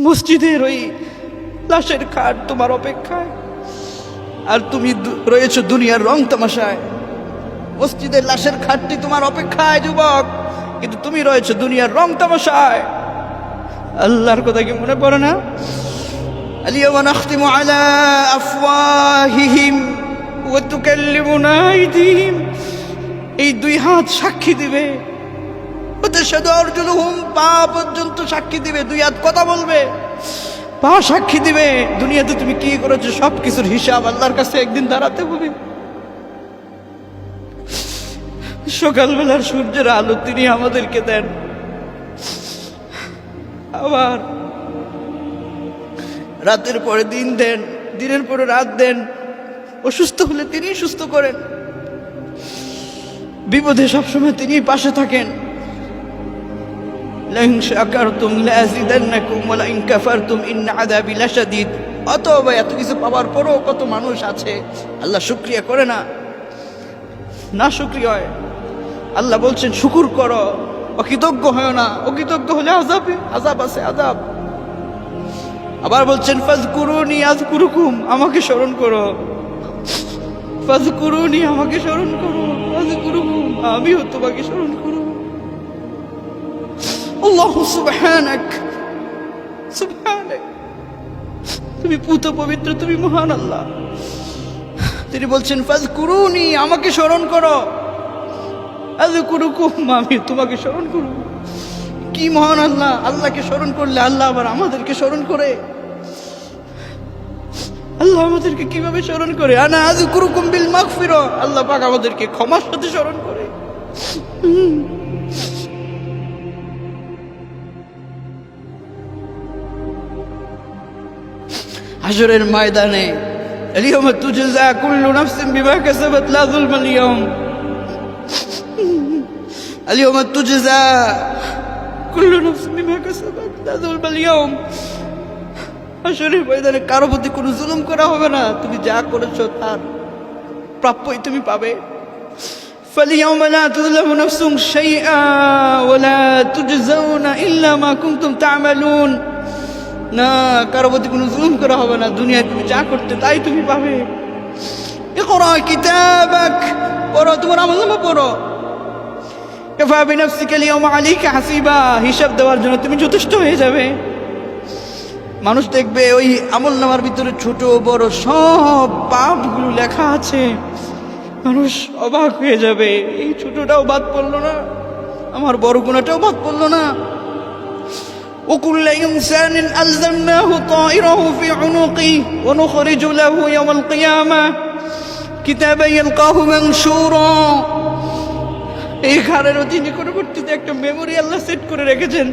মসজিদের ওই লাশের খাট তোমার অপেক্ষায়, আর তুমি রয়েছো দুনিয়ার রং তামাশায়। মসজিদের লাশের খাটটি তোমার অপেক্ষায় যুবক, কিন্তু তুমি রয়েছো দুনিয়ার রং তামাশায়। আল্লাহর কথা কি মনে পড়ে না? আলিয়াওমা নাখতিমু আলা আফওয়াহিহিম ওয়া তুকাল্লিমুনা আইদিহিম। এই দুই হাত সাক্ষী দিবে, ওয়াতাশহাদু আরজুলুহুম, পা পর্যন্ত সাক্ষী দিবে। দুই হাত কথা বলবে, পা সাক্ষী দিবে। দুনিয়াতে তুমি কি করেছো সব কিছুর হিসাব আল্লাহর কাছে একদিন দাঁড়াতে হবে। সকালবেলার সূর্যের আলো তিনি আমাদেরকে দেন, আবার রাতের পরে দিন দেন, দিনের পরে রাত দেন। অসুস্থ হলে তিনি সুস্থ করেন, বিপদে সবসময় তিনি পাশে থাকেন। লাইন শাকারতুম লাযিদান্নাকুম ওয়া লাইন কাফারতুম ইন্না আযাবি লাশাদীদ। অতএব এত কিছু পাওয়ার পরও কত মানুষ আছে আল্লাহ শুকরিয়া করে না, না শুকরিয়া হয়। আল্লাহ বলছেন শুকুর করো, অকৃতজ্ঞ হয় না। অকৃতজ্ঞ হলে আযাব আছে, আযাব। আবার বলছেন ফাযকুরুনি আযকুরুকুম, আমাকে স্মরণ করো। ফাযকুরুনি, আমাকে স্মরণ করো। আযকুরুকুম, আমিও তোমাকে স্মরণ করব। আল্লাহ সুবহানাক, সুবহানাক, তুমি পুত পবিত্র, তুমি মহান আল্লাহ। তিনি বলছেন ফাযকুরুনি, আমাকে স্মরণ করো। আযকুরুকুম, আমি তোমাকে স্মরণ করব। কি মহান আল্লাহ! আল্লাহকে স্মরণ করলে আল্লাহ আবার আমাদেরকে স্মরণ করে। আল্লাহ আমাদেরকে কিভাবে স্মরণ করে? আনা আযকুরুকুম বিল মাগফিরা, আল্লাহ পাক আমাদেরকে ক্ষমার সাথে স্মরণ করে। হাশরের ময়দানে আলিয়াওমা তুজজা কুল্লু নাফসিন বিমা কাসাবাত লা যুলমাল ইয়াওম। আলিয়াওমা তুজজা কুল্লু নাফসিন বিমা কাসাবাত লা যুলমাল ইয়াওম। হাশরের ময়দানে কারো প্রতি কোনো জুলুম করা হবে না। তুমি যা করেছো তার প্রাপ্যই তুমি পাবে। فاليوم لا تظلم نفس شيئا ولا تجزون إلا ما كنتم تعملون। না, কারো প্রতি কোনো জুলুম করা হবে না। দুনিয়ায় তুমি যা করতে তাই তুমি পাবে। ইকরা কিতাবাক, পড়ো, তোমার আমলনামা পড়ো। কাফা বিনাফসিকা আল-ইয়াওমা আলাইকা হাসিবা, হিসাব দেওয়ার জন্য তুমি যথেষ্ট হয়ে যাবে। মানুষ দেখবে ওই আমলনামার ভিতরে ছোট বড় সব পাপগুলো লেখা আছে। মানুষ অবাক হয়ে যাবে, এই ছোটটাও বাদ পড়লো না, আমার বড় গুনাহটাও বাদ পড়লো না। وكل إنسان ألزمناه طائره في عنقه ونخرج له يوم القيامة كتابا يلقاه منشورا। এই ঘরের অতি নিকটবর্তীতে একটা মেমোরি আল্লাহ সেট করে রেখেছেন।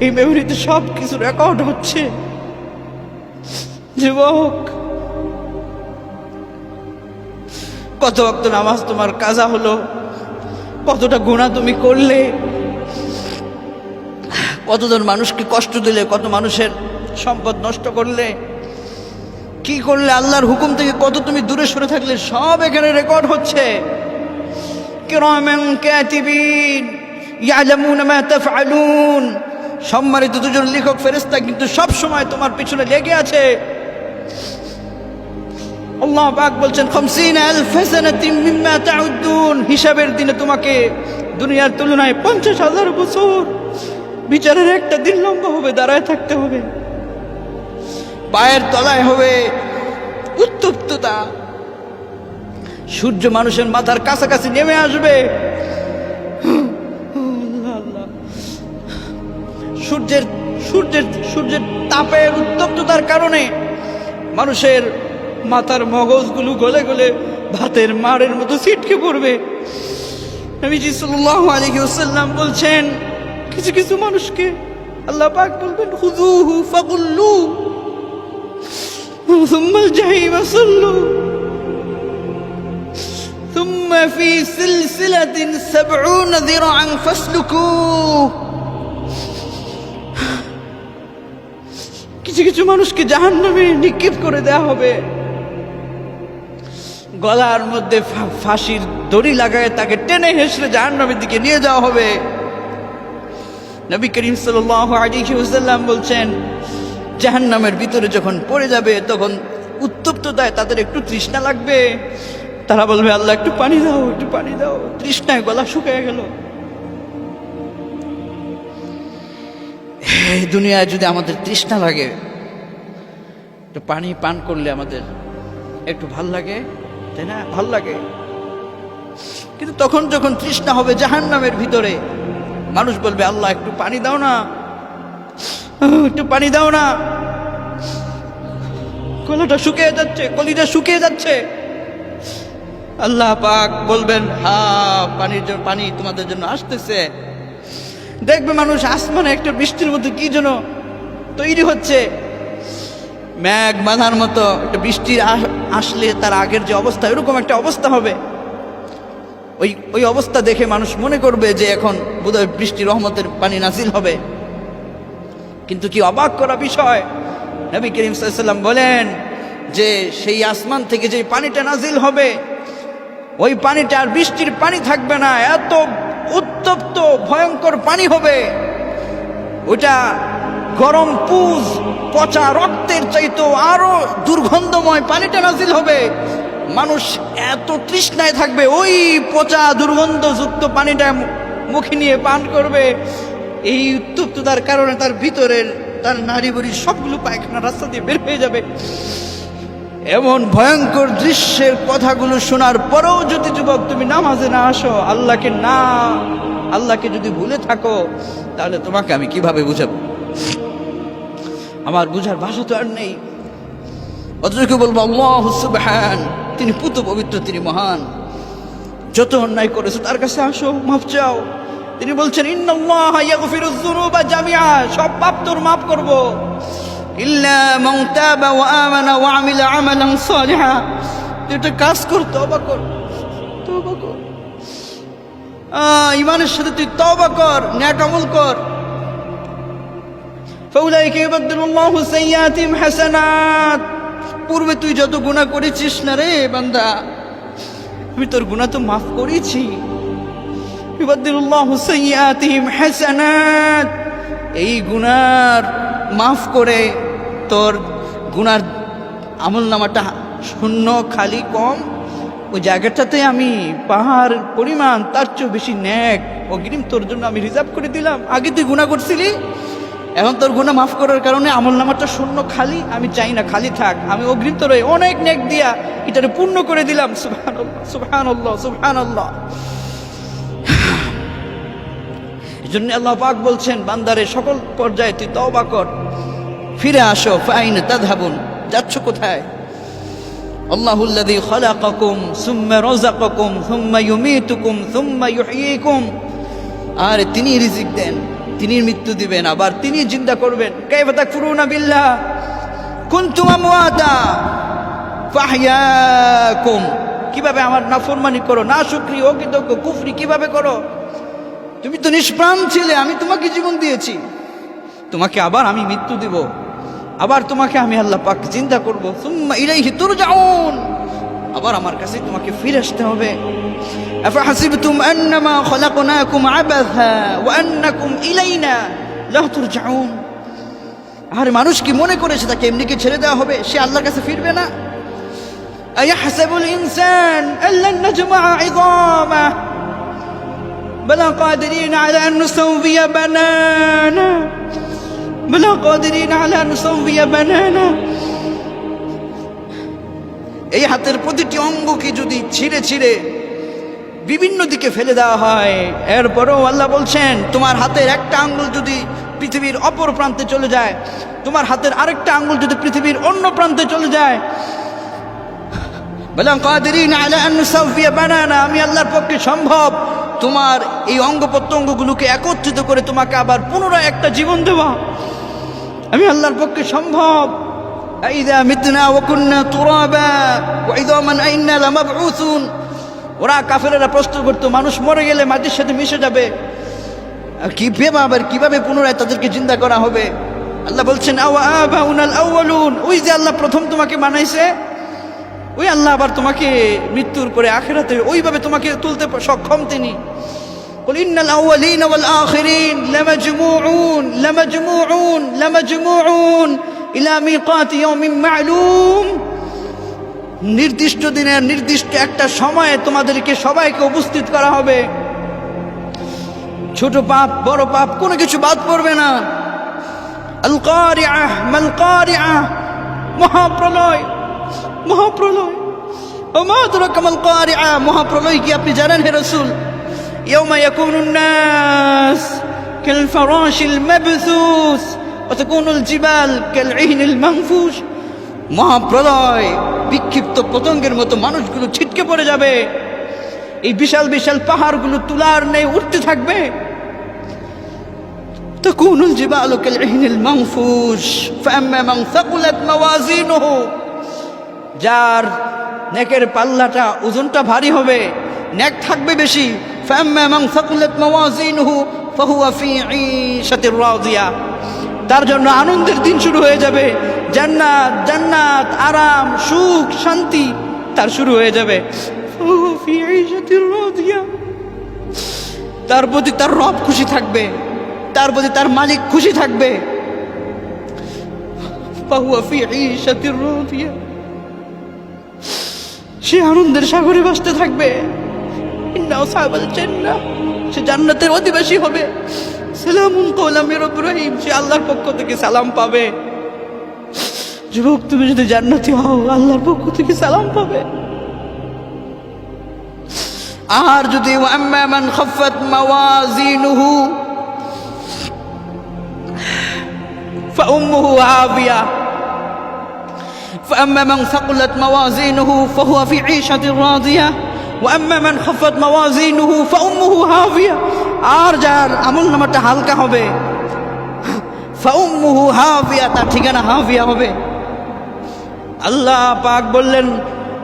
এই মেমোরিতে সব কিছু রেকর্ড হচ্ছে। যুবক, কত ওয়াক্ত নামাজ তোমার কাজা হলো, কতটা গুনাহ তুমি করলে, কতজন মানুষকে কষ্ট দিলে, কত মানুষের সম্পদ নষ্ট করলে, কি করলে, আল্লাহর হুকুম থেকে কত তুমি দূরে সরে থাকলে, সব এখানে রেকর্ড হচ্ছে। কিরামান কাতিবিন ইয়ালামুনা মা তাফআলুন। সম্মানিত দুজন লেখক ফেরেশতা কিন্তু সব সময় তোমার পিছনে লেগে আছে। আল্লাহ পাক বলছেন 50000 সানাতিন মিম্মা তাউদ্দুন। হিসাবের দিনে তোমাকে দুনিয়ার তুলনায় 50,000 বছর বিচারের একটা দিন লম্বা হবে, দাঁড়ায় থাকতে হবে। পায়ের তলায় হবে উত্তপ্ততা, সূর্য মানুষের মাথার কাছাকাছি নেমে আসবে। সূর্যের তাপের উত্তপ্ততার কারণে মানুষের মাথার মগজগুলো গলে গলে ভাতের মাড়ের মতো ছিটকে পড়বে। নবীজি সাল্লাল্লাহু আলাইহি ওয়াসাল্লাম বলছেন, কিছু কিছু মানুষকে আল্লাহ পাক বলবেন খুযুহু ফাগুল্লু সুম্মা আল-জাহিম সাল্লু সুম্মা ফি সিলসিলাতিন 70 যিরাআন ফাসলুকুহ। কিছু কিছু মানুষকে জাহান্নামে নিক্ষেপ করে দেওয়া হবে, গলার মধ্যে ফাঁসির দড়ি লাগায় তাকে টেনে হেঁচড়ে জাহান্নামের দিকে নিয়ে যাওয়া হবে। নবী করিম সাল্লাল্লাহু আলাইহি ওয়াসাল্লাম বলছেন জাহান্নামের ভিতরে যখন পড়ে যাবে তখন উত্তপ্ততায় তাদের একটু তৃষ্ণা লাগবে, তারা বলবে আল্লাহ একটু পানি দাও, একটু পানি দাও। তৃষ্ণায় গলা শুকিয়ে গেল। এই দুনিয়ায় যদি আমাদের তৃষ্ণা লাগে, একটু পানি পান করলে আমাদের একটু ভাল লাগে, তাই না? ভাল লাগে। কিন্তু তখন যখন তৃষ্ণা হবে জাহান্নামের ভিতরে, মানুষ বলবে আল্লাহ একটু পানি দাও না, একটু পানি দাও না। গলাটা শুকিয়ে যাচ্ছে, কলিজা শুকিয়ে যাচ্ছে। আল্লাহ পাক বলবেন হ্যাঁ পানি তোমাদের জন্য আসতেছে। দেখবে মানুষ আসমানে একটা বৃষ্টির মধ্যে কি যেন তৈরি হচ্ছে, মেঘ বাঁধার মতো একটা বৃষ্টি আসলে তার আগের যে অবস্থা, এরকম একটা অবস্থা হবে। ওই অবস্থা দেখে মানুষ মনে করবে যে এখন বোধহয় বৃষ্টি রহমতের পানি নাজিল হবে। কিন্তু কি অবাক করা বিষয়, নবী করিম সাল্লাল্লাহু আলাইহি ওয়াসাল্লাম বলেন যে সেই আসমান থেকে যে পানিটা নাজিল হবে, ওই পানিটা আর বৃষ্টির পানি থাকবে না, এত উত্তপ্ত ভয়ঙ্কর পানি হবে। ওইটা গরম পুজ পচা রক্তের চাইতো আরো দুর্গন্ধময় পানিটা নাজিল হবে। মানুষ এত তৃষ্ণায় থাকবে, ওই পচা দুর্গন্ধযুক্ত পানিটা মুখে নিয়ে পান করবে। এই উত্তপ্ততার কারণে তার ভিতরের তার নারী বুড়ি সবগুলো পায়খানা রাস্তা দিয়ে বের হয়ে যাবে। এমন ভয়ঙ্কর দৃশ্যের কথাগুলো শোনার পরেও যদি যুবক তুমি নামাজে না আসো, আল্লাহকে যদি ভুলে থাকো, তাহলে তোমাকে আমি কিভাবে বুঝাবো? আমার বুঝার ভাষা তো আর নেই। অতটুকু বলবো আল্লাহু সুবহান, তিনি পুত পবিত্র, তিনি মহান। যত অন্যায় করেছো তার কাছে আসো, মাফ চাও। তিনি বলছেন ইন্নাল্লাহা ইয়াগফিরুয যুনুবা জামিআ, সব পাপ তোর মাফ করব, ইল্লা মান তাবা ওয়া আমানা ওয়া আমিলা আমালান সালিহা। তুই একটা কাজ কর, তওবা কর, তওবা কর, ঈমানের সাথে তুই তওবা কর, নেক আমল কর। ফাউলাইকা ইউবাদদিলুল্লাহু সাইয়্যাতিহিম হাসানাত। পূর্বে তুই যত গুনাহ করেছিস না রে বান্দা, আমি তোর গুনাহ তো মাফ করেছি। ইউবাদদিলুল্লাহু সাইয়্যাতিহিম হাসানাত, এই গুনার মাফ করে তোর গুনার আমলনামাটা শূন্য খালি কম, ওই জায়গাটাতে আমি পাহাড় পরিমাণ তার চেয়ে বেশি নেক অগ্রিম তোর জন্য আমি রিজার্ভ করে দিলাম। আগে তুই গুনাহ করছিলি, এখন তোর গুনাহ মাফ করার কারণে আমলনামাটা শূন্য খালি, আমি চাই না খালি থাক, আমি অগ্রিম তোর অনেক নেক দিয়া এটারে পূর্ণ করে দিলাম। সুবহানাল্লাহ, সুবহানাল্লাহ, সুবহানাল্লাহ। এজন্য আল্লাহ পাক বলছেন বান্দারে সকল পর্যায়ে তুই তওবা কর, ফিরে আসো। ফাইনা তাযহাবুন, যাচ্ছ কোথায়? আল্লাহুল্লাযী খালাকাকুম সুম্মা রাযাকাকুম সুম্মা ইউমীতুকুম সুম্মা ইউহয়ীকুম। আর তিনি রিজিক দেন, তিনি মৃত্যু দিবেন, আবার তিনি জিন্দা করবেন। কাইফা তাকফুরুনা বিল্লাহ কুনতুম আমওয়াতা ফাহইয়াকুম। কিভাবে আমার নাফরমানি করো, নাশুকরি, অকৃতজ্ঞ, কুফরি কিভাবে করো? তুমি তো নিষ্প্রাণ ছিলে, আমি তোমাকে জীবন দিয়েছি, তোমাকে আবার আমি মৃত্যু দিব, আবার তোমাকে আমি আল্লাহ পাক জিন্দা করব। সুম্মা ইলাইহি তুরজাউন, আবার আমার কাছে তোমাকে ফিরে আসতে হবে। আফাহাসিবতুম আন্নামা খালাকনাকুম আবাসা ওয়া আন্নাকুম ইলাইনা লা তুরজাউন। আর মানুষ কি মনে করেছে তাকে এমনি কি ছেড়ে দেওয়া হবে, সে আল্লাহর কাছে ফিরবে না? আয়াহসাবুল ইনসান আল্লান নাজমা ইযামা بلا قادرين على أن نسوي بنانا بلا قادرين على أن نسوي بنانا। এই হাতের প্রতিটি অঙ্গকে যদি ছিঁড়ে ছিঁড়ে বিভিন্ন দিকে ফেলে দেওয়া হয়, এরপরও আল্লাহ বলছেন তোমার হাতের একটা আঙ্গুল যদি পৃথিবীর অপর প্রান্তে চলে যায়, তোমার হাতের আরেকটা আঙ্গুল যদি পৃথিবীর অন্য প্রান্তে চলে যায়, বলা কাদিরিন আলা আন নুসাউফিয়া বানানা, আমি আল্লাহর পক্ষে সম্ভব তোমার এই অঙ্গ প্রত্যঙ্গগুলোকে একত্রিত করে তোমাকে আবার পুনরায় একটা জীবন দেওয়া। আমি আল্লাহর পক্ষে সম্ভব। আইযা মিতনা ওয়া কুননা তুরাবা ওয়া ইযামান আইন্না লামাবউসুন। ওরা কাফেরেরা প্রশ্ন করতো মানুষ মরে গেলে মাটির সাথে মিশে যাবে, কিভাবে পুনরায় তাদেরকে জিন্দা করা হবে? আল্লাহ বলছেন আওয়া আবাউনাল আউয়ালুন, ওই যে আল্লাহ প্রথম তোমাকে বানাইছে, ওই আল্লাহ আবার তোমাকে মৃত্যুর পরে আখিরাতে ওইভাবে তোমাকে তুলতে সক্ষম তিনি। কুল ইন্নাল আউয়ালিনা ওয়াল আখিরিন লামাজমুউন ইলা মিকাতি ইয়াউমিন মা'লুম, নির্দিষ্ট দিনের নির্দিষ্ট একটা সময়ে তোমাদেরকে সবাইকে উপস্থিত করা হবে। ছোট পাপ বড় পাপ কোনো কিছু বাদ পড়বে না। আল কারিআহ মাল কারিআহ, মহাপ্রলয়, মহাপ্রলয়। ওমা আদরাকা মাল কারিআহ, মহাপ্রলয় কি আপনি জানেন হে রাসূল? ইয়াউমা ইয়াকুনুন নাস কাল ফারাশিল মাবসুস ওয়া তাকুনুল জিবাল কাল ইহনিল মানফুশ। মহাপ্রলয়, বিক্ষিপ্ত পতঙ্গের মতো মানুষগুলো ছিটকে পড়ে যাবে। এই বিশাল বিশাল পাহাড়গুলো তুলার নেই উঠতে থাকবে। তাকুনুল জিবালু কাল ইহনিল মানফুশ ফাআম্মা মান সাকুলাত মাওয়াজিনুহু, যার নেকের পাল্লাটা ওজনটা ভারী হবে, নেক থাকবে বেশি। ফাআম্মা মান সাকুলাত মাওয়াজিনুহু ফাহুয়া ফি ঈশাতির রাদিয়া, তার জন্য আনন্দের দিন শুরু হয়ে যাবে। জান্নাত, জান্নাত, আরাম, সুখ, শান্তি তার শুরু হয়ে যাবে। ফাহুয়া ফি ঈশাতির রাদিয়া, তার প্রতি তার রব খুশি থাকবে, তার প্রতি তার মালিক খুশি থাকবে। ফাহুয়া ফি ঈশাতির রাদিয়া, সে আনন্দের সাগরে ভাসতে থাকবে। ইন্না আসহাবাল জান্নাহ, সে জান্নাতের অধিবাসী হবে। সালামুন কওলাম মির রাব্বির রহিম, সে আল্লাহর পক্ষ থেকে সালাম পাবে। যুবক, তুমি যদি জান্নাতি হও আল্লাহর পক্ষ থেকে সালাম পাবে। আর যদি ওয়া আম্মা মান খাফফাত মাওয়াজিনুহু ফাউম্মুহু হাবিয়া فأما من ثقلت موازينه فهو في عيشة راضية وأما من خفت موازينه فأمه هاوية, আর যার আমল নামাটা হালকা হবে فأمه هاوية, তার ঠিকানা হাবিয়া হবে। আল্লাহ পাক বললেন,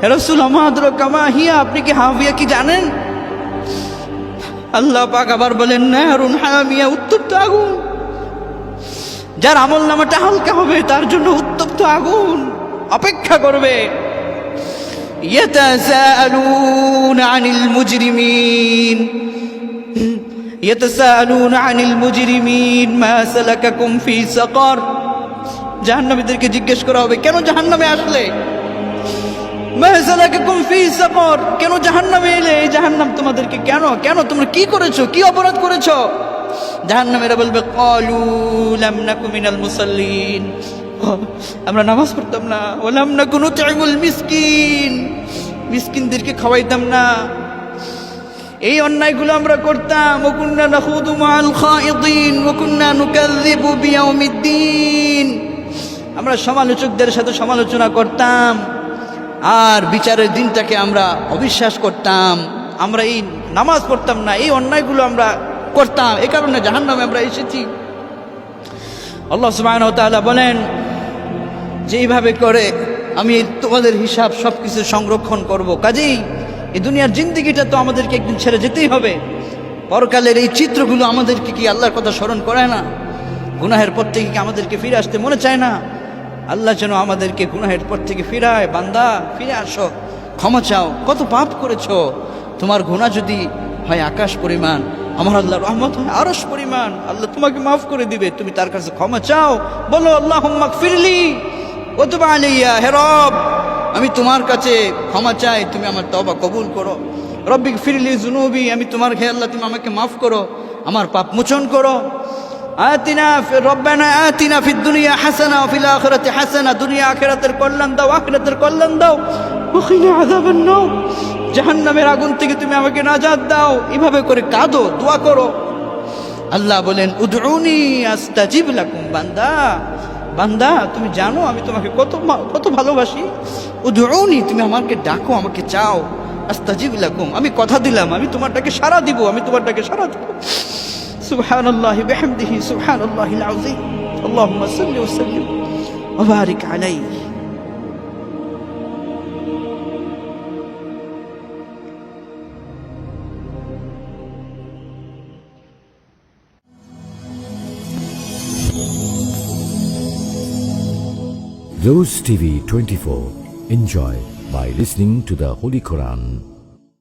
হে রাসূল মা আদরাকা মা হিয়া, আপনি কি হাবিয়া কি জানেন? আল্লাহ পাক আবার বলেন, নারুন হামিয়া, উত্তপ্ত আগুন। যার আমল নামাটা হালকা হবে তার জন্য উত্তপ্ত আগুন অপেক্ষা করবে। ইয়াতাসাআলুনা আনিল মুজরিমিন, ইয়াতাসাআলুনা আনিল মুজরিমিন মা সালাকাকুম ফি সাকার, জাহান্নামীদেরকে জিজ্ঞেস করা হবে, কেন জাহান্নামে আসলে? মা সালাকাকুম ফি সাকার, কেন জাহান্নামে এলে? এই জাহান্নাম তোমাদেরকে কেন, কেন তোমরা কি করেছো, কি অপরাধ করেছো? জাহান্নামীরা বলবে, ক্বালু লাম নাকু মিনাল মুসাল্লিন, আমরা নামাজ পড়তাম না। ওয়ালাম নাকু নুতইমুল মিসকিন, মিসকিনদেরকে খাওয়াইতাম না। এই অন্যায়গুলো আমরা করতাম। ওয়া কুননা নাখুদু মাআল খায়িদিন ওয়া কুননা নুকাযযিবু বিয়াউমিদ্দিন, আমরা সমালোচকদের সাথে সমালোচনা করতাম আর বিচারের দিনটাকে আমরা অবিশ্বাস করতাম। আমরা এই নামাজ পড়তাম না, এই অন্যায়গুলো আমরা করতাম, এই কারণে জাহান্নামে আমরা এসেছি। আল্লাহ সুবহানাহু ওয়া তাআলা বলেন যে এইভাবে করে আমি তোমাদের হিসাব সবকিছু সংরক্ষণ করব। কাজেই এই দুনিয়ার জিন্দেগিটা তো আমাদেরকে একদিন ছেড়ে যেতেই হবে। পরকালের এই চিত্রগুলো আমাদেরকে কি আল্লাহর কথা স্মরণ করায় না? গুনাহের পর থেকে কি আমাদেরকে ফিরে আসতে মনে চায় না? আল্লাহ যেন আমাদেরকে গুনাহের পর থেকে ফিরায়। বান্দা ফিরে আসো, ক্ষমা চাও। কত পাপ করেছো, তোমার গুনাহ যদি হয় আকাশ পরিমাণ, আমার আল্লাহর রহমত হয় আরশ পরিমাণ। আল্লাহ তোমাকে মাফ করে দিবে। তুমি তার কাছে ক্ষমা চাও, বলো আল্লাহুম্মা গফিরলি ওয়া তুব আলাইয়া, হে রব আমি তোমার কাছে ক্ষমা চাই, তুমি আমার তওবা কবুল করো। রব্বি গফিরলি যুনুবি, আমি তোমার, হে আল্লাহ তুমি আমাকে মাফ করো, আমার পাপ মোচন করো। আতিনা রব্বানা আতিনা ফিদ দুনিয়া হাসানা ওয়া ফিল আখিরাতি হাসানা, দুনিয়া আখিরাতের কল্যাণ দাও, আখিরাতের কল্যাণ দাও। ওয়া কিনা আযাবান নার, জাহান্নামের আগুন থেকে তুমি আমাকে নাজাত দাও। এভাবে করে কাঁদো, দোয়া করো। আল্লাহ বলেন, উদউনি আস্তাজিব লাকুম, বান্দা বান্দা তুমি জানো আমি তোমাকে কত কত ভালোবাসি। উদউনি, তুমি আমাকে ডাকো, আমাকে চাও। আস্তাজিব লাকুম, আমি কথা দিলাম আমি তোমার ডাকে সাড়া দিব, আমি তোমার ডাকে সাড়া দিব। সুবহানাল্লাহি বিহামদিহি সুবহানাল্লাহিল আযীম। আল্লাহুম্মা সাল্লি ওয়া সাল্লিম ওয়া বারিক আলাইহি। Rose TV 24. Enjoy by listening to the Holy Quran.